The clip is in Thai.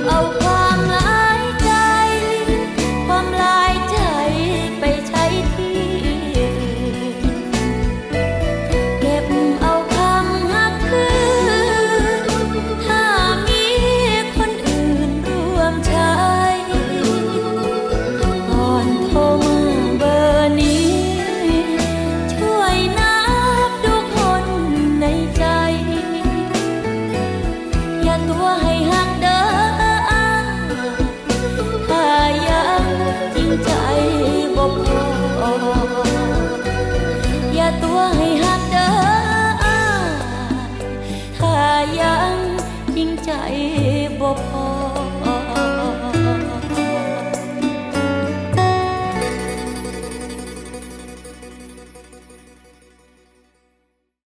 เอาความหลายใจความหลายใจไปใช้ที่อื่นเก็บเอาคำหักคืนถ้ามีคนอื่นร่วมใช้ก่อนโทรมาเบอร์นี้ช่วยนับดูคนในใจอย่าตัวให้หักเด้อถ้ายังจริงใจบ่พออย่าตัวให้หักเด้อถ้ายังจริงใจบ่พอ